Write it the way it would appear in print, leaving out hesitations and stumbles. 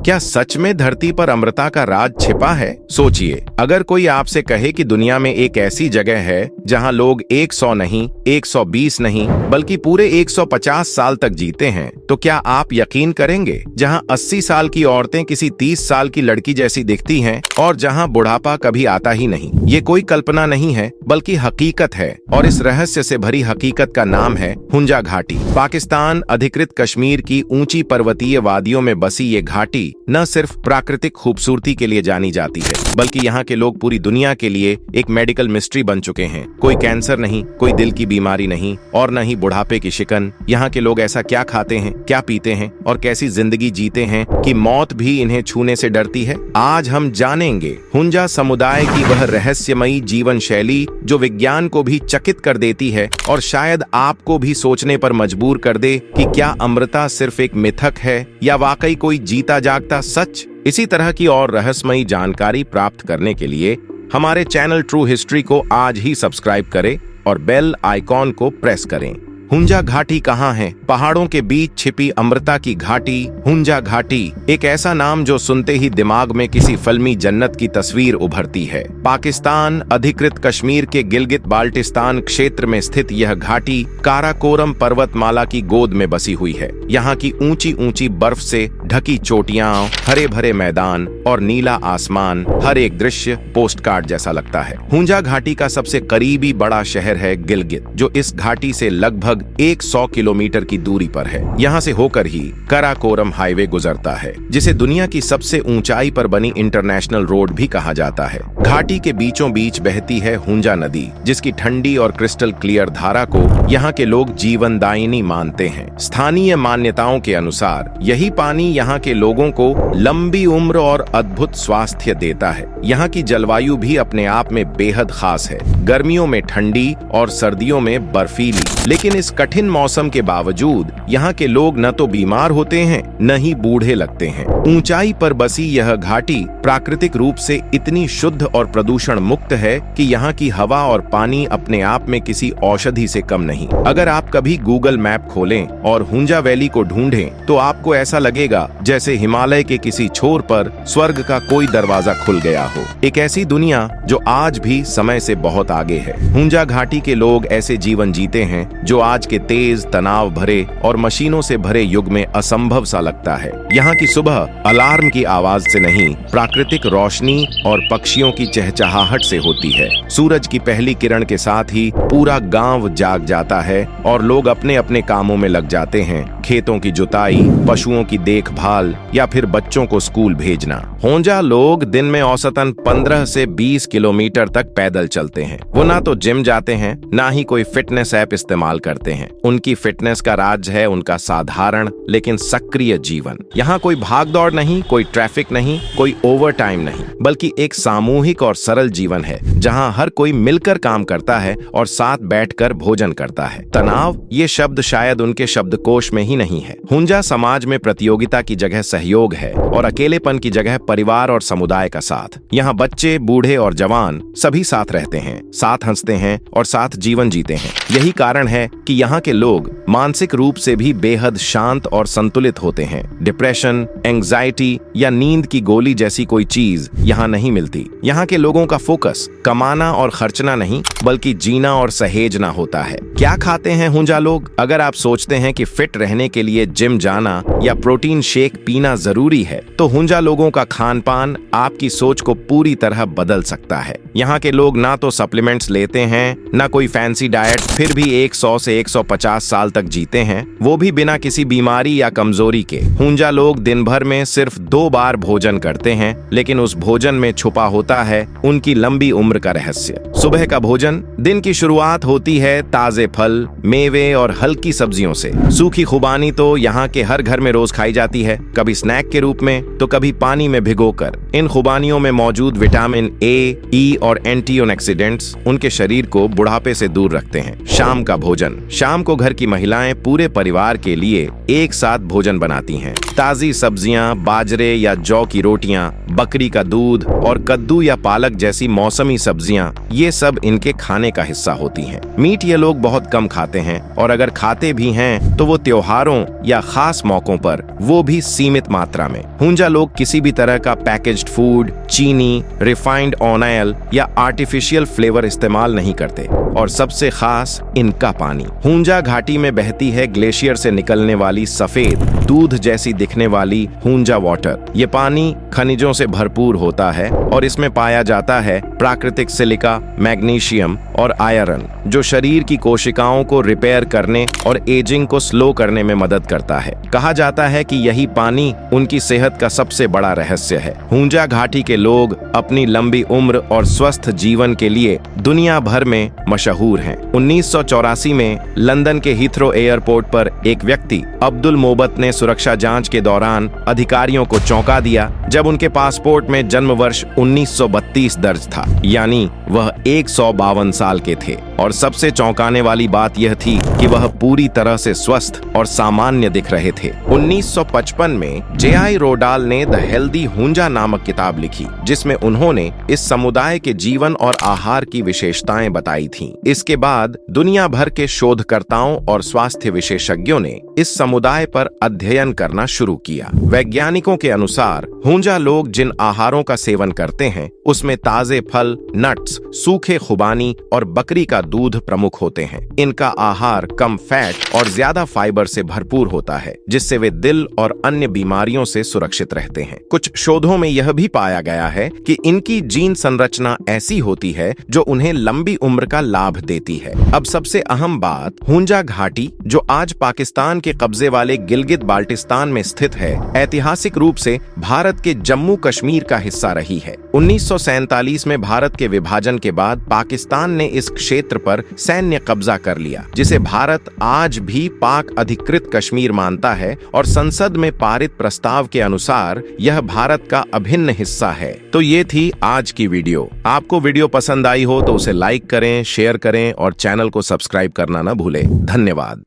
क्या सच में धरती पर अमृता का राज छिपा है? सोचिए, अगर कोई आपसे कहे कि दुनिया में एक ऐसी जगह है जहां लोग 100 नहीं, 120 नहीं, बल्कि पूरे 150 साल तक जीते हैं, तो क्या आप यकीन करेंगे? जहां 80 साल की औरतें किसी 30 साल की लड़की जैसी दिखती हैं और जहां बुढ़ापा कभी आता ही नहीं। ये कोई कल्पना नहीं है, बल्कि हकीकत है, और इस रहस्य से भरी हकीकत का नाम है हुंजा घाटी। पाकिस्तान अधिकृत कश्मीर की ऊंची पर्वतीय वादियों में बसी ये घाटी न सिर्फ प्राकृतिक खूबसूरती के लिए जानी जाती है, बल्कि यहाँ के लोग पूरी दुनिया के लिए एक मेडिकल मिस्ट्री बन चुके हैं। कोई कैंसर नहीं, कोई दिल की बीमारी नहीं, और न ही बुढ़ापे की शिकन। यहाँ के लोग ऐसा क्या खाते हैं, क्या पीते हैं और कैसी जिंदगी जीते हैं कि मौत भी इन्हें छूने से डरती है। आज हम जानेंगे हुंजा समुदाय की वह रहस्यमयी जीवन शैली जो विज्ञान को भी चकित कर देती है और शायद आपको भी सोचने पर मजबूर कर दे कि क्या अमृता सिर्फ एक मिथक है या वाकई कोई जीता जागता सच। इसी तरह की और रहस्यमयी जानकारी प्राप्त करने के लिए हमारे चैनल ट्रू हिस्ट्री को आज ही सब्सक्राइब करें और बेल आइकॉन को प्रेस करें। हुंजा घाटी कहाँ है? पहाड़ों के बीच छिपी अमृता की घाटी, हुंजा घाटी, एक ऐसा नाम जो सुनते ही दिमाग में किसी फिल्मी जन्नत की तस्वीर उभरती है। पाकिस्तान अधिकृत कश्मीर के गिलगित बाल्टिस्तान क्षेत्र में स्थित यह घाटी काराकोरम पर्वतमाला की गोद में बसी हुई है। यहाँ की ऊंची ऊंची बर्फ से ढकी चोटियां, हरे भरे मैदान और नीला आसमान, हर एक दृश्य पोस्टकार्ड जैसा लगता है। हुंजा घाटी का सबसे करीबी बड़ा शहर है गिलगित, जो इस घाटी से लगभग 100 किलोमीटर की दूरी पर है। यहाँ से होकर ही काराकोरम हाईवे गुजरता है, जिसे दुनिया की सबसे ऊंचाई पर बनी इंटरनेशनल रोड भी कहा जाता है। घाटी के बीचों बीच बहती है हुंजा नदी, जिसकी ठंडी और क्रिस्टल क्लियर धारा को यहाँ के लोग जीवनदायिनी मानते हैं। स्थानीय मान्यताओं के अनुसार यही पानी यहाँ के लोगों को लंबी उम्र और अद्भुत स्वास्थ्य देता है। यहाँ की जलवायु भी अपने आप में बेहद खास है, गर्मियों में ठंडी और सर्दियों में बर्फीली। लेकिन इस कठिन मौसम के बावजूद यहाँ के लोग न तो बीमार होते हैं, न ही बूढ़े लगते हैं। ऊंचाई पर बसी यह घाटी प्राकृतिक रूप से इतनी शुद्ध और प्रदूषण मुक्त है कि यहाँ की हवा और पानी अपने आप में किसी औषधि से कम नहीं। अगर आप कभी गूगल मैप खोलें और हुंजा वैली को ढूंढें, तो आपको ऐसा लगेगा जैसे हिमालय के किसी छोर पर स्वर्ग का कोई दरवाजा खुल गया हो। एक ऐसी दुनिया जो आज भी समय से बहुत आगे है। हुंजा घाटी के लोग ऐसे जीवन जीते हैं जो आज के तेज, तनाव भरे और मशीनों से भरे युग में असंभव सा लगता है। यहाँ की सुबह अलार्म की आवाज से नहीं, प्राकृतिक रोशनी और पक्षियों की चहचहाहट से होती है। सूरज की पहली किरण के साथ ही पूरा गांव जाग जाता है और लोग अपने अपने कामों में लग जाते हैं। खेतों की जुताई, पशुओं की देखभाल या फिर बच्चों को स्कूल भेजना। हुंजा लोग दिन में औसतन 15 से 20 किलोमीटर तक पैदल चलते हैं। वो ना तो जिम जाते हैं, ना ही कोई फिटनेस ऐप इस्तेमाल करते हैं। उनकी फिटनेस का राज है उनका साधारण लेकिन सक्रिय जीवन। यहाँ कोई भाग दौड़ नहीं, कोई ट्रैफिक नहीं, कोई ओवर टाइम नहीं, बल्कि एक सामूहिक और सरल जीवन है जहाँ हर कोई मिलकर काम करता है और साथ बैठकर भोजन करता है। तनाव ये शब्द शायद उनके शब्दकोश में ही नहीं है। हुंजा समाज में प्रतियोगिता की जगह सहयोग है और अकेलेपन की जगह परिवार और समुदाय का साथ। यहाँ बच्चे, बूढ़े और जवान सभी साथ रहते हैं, साथ हंसते हैं और साथ जीवन जीते हैं। यही कारण है कि यहाँ के लोग मानसिक रूप से भी बेहद शांत और संतुलित होते हैं। डिप्रेशन, एंजाइटी या नींद की गोली जैसी कोई चीज यहाँ नहीं मिलती। यहाँ के लोगों का फोकस कमाना और खर्चना नहीं, बल्कि जीना और सहेजना होता है। क्या खाते हैं हुंजा लोग? अगर आप सोचते हैं कि फिट रहने के लिए जिम जाना या प्रोटीन शेक पीना जरूरी है, तो हुंजा लोगों का खान पान आपकी सोच को पूरी तरह बदल सकता है। यहाँ के लोग ना तो सप्लीमेंट्स लेते हैं, ना कोई फैंसी डाइट, फिर भी 100 से 150 साल तक जीते हैं, वो भी बिना किसी बीमारी या कमजोरी के। हुंजा लोग दिन भर में सिर्फ 2 बार भोजन करते हैं, लेकिन उस भोजन में छुपा होता है उनकी लंबी उम्र का रहस्य। सुबह का भोजन, दिन की शुरुआत होती है ताजे फल, मेवे और हल्की सब्जियों से। सूखी खुबानी तो यहाँ के हर घर में रोज खाई जाती है, कभी स्नैक के रूप में तो कभी पानी में भिगोकर। इन खुबानियों में मौजूद विटामिन ए, ई और एंटीऑक्सीडेंट्स उनके शरीर को बुढ़ापे से दूर रखते हैं। शाम का भोजन, शाम को घर की महिलाएं पूरे परिवार के लिए एक साथ भोजन बनाती हैं। ताजी सब्जियां, बाजरे या जौ की रोटियां, बकरी का दूध और कद्दू या पालक जैसी मौसमी सब्जियां, ये सब इनके खाने का हिस्सा होती हैं। मीट ये लोग बहुत कम खाते हैं और अगर खाते भी हैं तो वो त्योहार त्योहारों या खास मौकों पर, वो भी सीमित मात्रा में। हुंजा लोग किसी भी तरह का पैकेज्ड फूड, चीनी, रिफाइंड ऑयल या आर्टिफिशियल फ्लेवर इस्तेमाल नहीं करते। और सबसे खास इनका पानी। हुंजा घाटी में बहती है ग्लेशियर से निकलने वाली सफेद दूध जैसी दिखने वाली हुंजा वाटर। ये पानी खनिजों से भरपूर होता है और इसमें पाया जाता है प्राकृतिक सिलिका, मैग्नीशियम और आयरन, जो शरीर की कोशिकाओं को रिपेयर करने और एजिंग को स्लो करने में मदद करता है। कहा जाता है कि यही पानी उनकी सेहत का सबसे बड़ा रहस्य है। हुंजा घाटी के लोग अपनी लंबी उम्र और स्वस्थ जीवन के लिए दुनिया भर में मशहूर हैं। 1984 में लंदन के हीथ्रो एयरपोर्ट पर एक व्यक्ति अब्दुल मोबत ने सुरक्षा जांच के दौरान अधिकारियों को चौंका दिया जब उनके पासपोर्ट में जन्म वर्ष 1932 दर्ज था, यानी वह 152 साल के थे। और सबसे चौंकाने वाली बात यह थी कि वह पूरी तरह से स्वस्थ और सामान्य दिख रहे थे। 1955 में J.I. रोडाल ने द हेल्दी हुंजा नामक किताब लिखी, जिसमें उन्होंने इस समुदाय के जीवन और आहार की विशेषताएं बताई थीं। इसके बाद दुनिया भर के शोधकर्ताओं और स्वास्थ्य विशेषज्ञों ने इस समुदाय पर अध्ययन करना शुरू किया। वैज्ञानिकों के अनुसार हुंजा लोग जिन आहारों का सेवन करते हैं उसमें ताजे फल, नट्स, सूखे खुबानी और बकरी का दूध प्रमुख होते हैं। इनका आहार कम फैट और ज्यादा फाइबर से भरपूर होता है, जिससे वे दिल और अन्य बीमारियों से सुरक्षित रहते हैं। कुछ शोधों में यह भी पाया गया है कि इनकी जीन संरचना ऐसी होती है जो उन्हें लंबी उम्र का लाभ देती है। अब सबसे अहम बात, हुंजा घाटी जो आज पाकिस्तान के कब्जे वाले गिलगित बाल्टिस्तान में स्थित है, ऐतिहासिक रूप से भारत के जम्मू कश्मीर का हिस्सा रही है। 1947 में भारत के विभाजन के बाद पाकिस्तान ने इस क्षेत्र पर सैन्य कब्जा कर लिया, जिसे भारत आज भी पाक अधिकृत कश्मीर मानता है और संसद में पारित प्रस्ताव के अनुसार यह भारत का अभिन्न हिस्सा है। तो ये थी आज की वीडियो। आपको वीडियो पसंद आई हो तो उसे लाइक करें, शेयर करें और चैनल को सब्सक्राइब करना न भूलें। धन्यवाद।